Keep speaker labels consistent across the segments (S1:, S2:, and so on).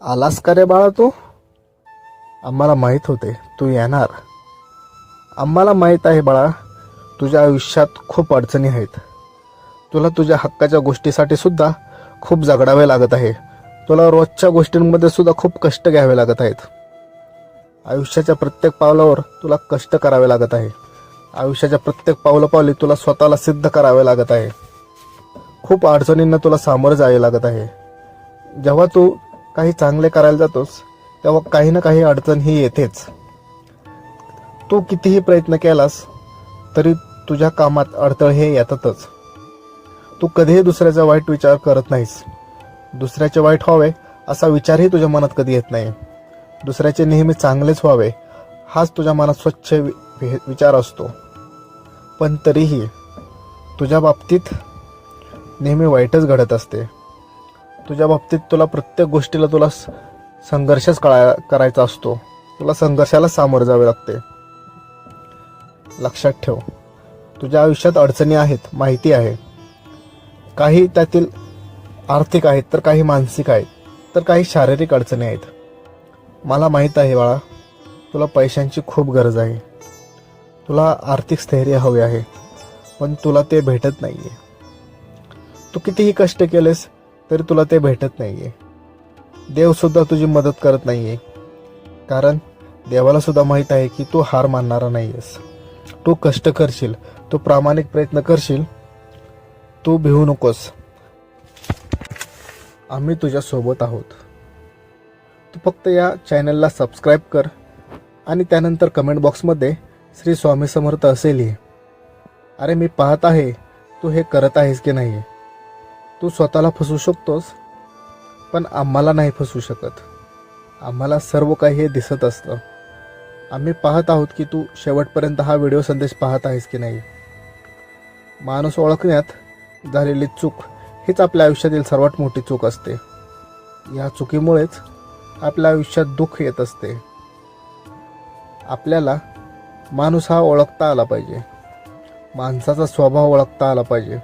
S1: आलास का रे बाळा तू? आम्हाला माहीत होते तू येणार. आम्हाला माहीत आहे बाळा, तुझ्या आयुष्यात खूप अडचणी आहेत. तुला तुझ्या हक्काच्या गोष्टीसाठी सुद्धा खूप झगडावे लागत आहे. तुला रोजच्या गोष्टींमध्ये सुद्धा खूप कष्ट घ्यावे लागत आहेत. आयुष्याच्या प्रत्येक पावलावर तुला कष्ट करावे लागत आहे. आयुष्याच्या प्रत्येक पावलापावली तुला स्वतःला सिद्ध करावे लागत आहे. खूप अडचणींना तुला सामोरे जावे लागत आहे. जेव्हा तू काही चांगले करायला जातोस तेव्हा काही ना काही अडचण ही येतेच. तू कितीही प्रयत्न केलास तरी तुझ्या कामात अडथळे हे येतातच. तू कधीही दुसऱ्याचा वाईट विचार करत नाहीस. दुसऱ्याचे वाईट व्हावे असा विचारही तुझ्या मनात कधी येत नाही. दुसऱ्याचे नेहमी चांगलेच व्हावे हाच तुझ्या मनात स्वच्छ विचार असतो. पण तरीही तुझ्या बाबतीत नेहमी वाईटच घडत असते. तुझ्या बाबतीत तुला प्रत्येक गोष्टीला तुला संघर्षच करायचा असतो. तुला संघर्षाला सामोरे जावे लागते. लक्षात ठेव, तुझ्या आयुष्यात अडचणी आहेत, माहिती आहे. काही त्यातील आर्थिक आहेत तर काही मानसिक आहेत तर काही शारीरिक अडचणी आहेत. मला माहीत आहे बाळा, तुला पैशांची खूप गरज आहे. तुला आर्थिक स्थैर्य हवे आहे, पण तुला ते भेटत नाही आहे. तू कितीही कष्ट केलेस तरी तुला ते भेटत नाही आहे. देवसुद्धा तुझी मदत करत नाही आहे, कारण देवाला सुद्धा माहीत आहे की तू हार मानणारा नाही आहेस. तू कष्ट करशील, तू प्रामाणिक प्रयत्न करशील, तू भिवू नकोस. आम्ही तुझ्या सोबत आहोत. तू फक्त या चॅनलला सबस्क्राईब कर आणि त्यानंतर कमेंट बॉक्समध्ये श्री स्वामी समर्थ असे लिही. अरे मी पाहत आहे तू हे करत आहेस की नाही. तू स्वतःला फसवू शकतोस पण आम्हाला नाही फसवू शकत. आम्हाला सर्व काही हे दिसत असतं. आम्ही पाहत आहोत की तू शेवटपर्यंत हा व्हिडिओ संदेश पाहत आहेस की नाही. माणूस ओळखण्यात झालेली चूक हीच आपल्या आयुष्यातील सर्वात मोठी चूक असते. या चुकीमुळेच आपल्या आयुष्यात दुःख येत असते. आपल्याला माणूस हा ओळखता आला पाहिजे. माणसाचा स्वभाव ओळखता आला पाहिजे.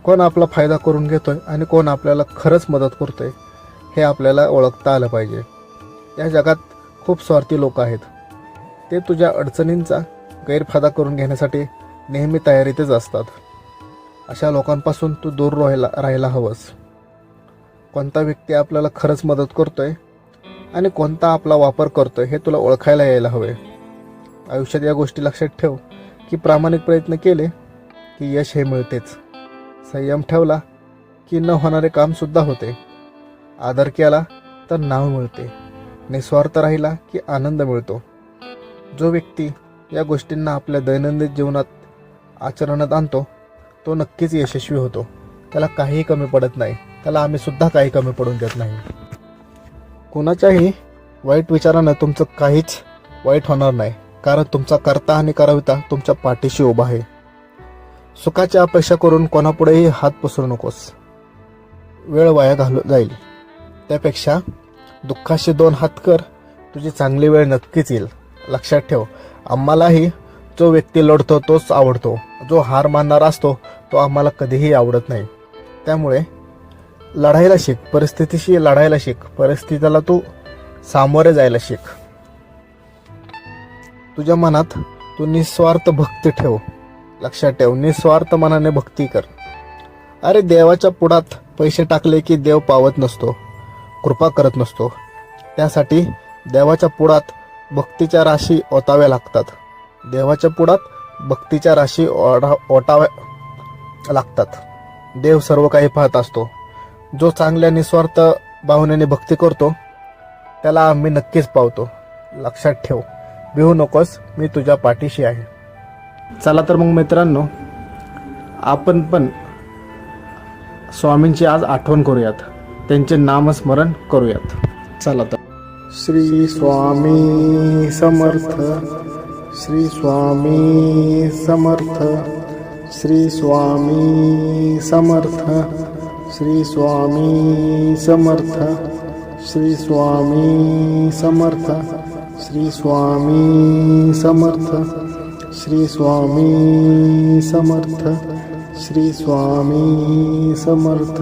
S1: कोण आपला फायदा करून घेतोय आणि कोण आपल्याला खरंच मदत करतोय हे आपल्याला ओळखता आलं पाहिजे. या जगात खूप स्वार्थी लोक आहेत. ते तुझ्या अडचणींचा गैरफायदा करून घेण्यासाठी नेहमी तयारीतच असतात. अशा लोकांपासून तू दूर राहायला हवंस. कोणता व्यक्ती आपल्याला खरंच मदत करतोय आणि कोणता आपला वापर करतोय हे तुला ओळखायला यायला हवे. आयुष्यात या गोष्टी लक्षात ठेव की प्रामाणिक प्रयत्न केले की यश हे मिळतेच. संयम ठेवला की न होणारे कामसुद्धा होते. आदर केला तर नाव मिळते. निस्वार्थ राहिला की आनंद मिळतो. जो व्यक्ती या गोष्टींना आपल्या दैनंदिन जीवनात आचरणात आणतो तो नक्कीच यशस्वी होतो. त्याला काहीही कमी पडत नाही. त्याला आम्ही सुद्धा काही कमी पडून देत नाही. कोणाच्याही वाईट विचारानं तुमचं काहीच वाईट होणार नाही, कारण तुमचा कर्ता आणि कराविता तुमच्या पाठीशी उभा आहे. सुखाची अपेक्षा करून कोणापुढेही हात पसरू नकोस. वेळ वाया जाईल. त्यापेक्षा दुःखाशी 2 हात कर. तुझी चांगली वेळ नक्कीच येईल. लक्षात ठेव, आम्हालाही जो व्यक्ती लढतो तोच आवडतो. जो हार मानणारा असतो तो आम्हाला कधीही आवडत नाही. त्यामुळे लढायला शिक. परिस्थितीशी लढायला शिक. परिस्थितीला तू सामोरे जायला शिक. तुझ्या मनात तू निस्वार्थ भक्ती ठेव. लक्षात ठेव, निस्वार्थ मनाने भक्ती कर. अरे देवाच्या पुढात पैसे टाकले की देव पावत नसतो, कृपा करत नसतो. त्यासाठी देवाच्या पुढात भक्तीच्या राशी ओताव्या लागतात. देवाच्या पुढात भक्तीच्या राशी ओटाव्या लागतात. देव सर्व काही पाहत असतो. जो चांगल्या निस्वार्थ भावनेने भक्ती करतो त्याला आम्ही नक्कीच पावतो. लक्षात ठेव, भिवू नकोस. मी तुझ्या पाठीशी आहे. चला तर मग मित्रांनो, आपण पण स्वामींची आज आठवण करूयात. त्यांचे नामस्मरण करूयात. चला तर. श्री स्वामी समर्थ. श्री स्वामी समर्थ. श्री स्वामी समर्थ. श्री स्वामी समर्थ. श्री स्वामी समर्थ. श्री स्वामी समर्थ. श्री स्वामी समर्थ. श्री स्वामी समर्थ.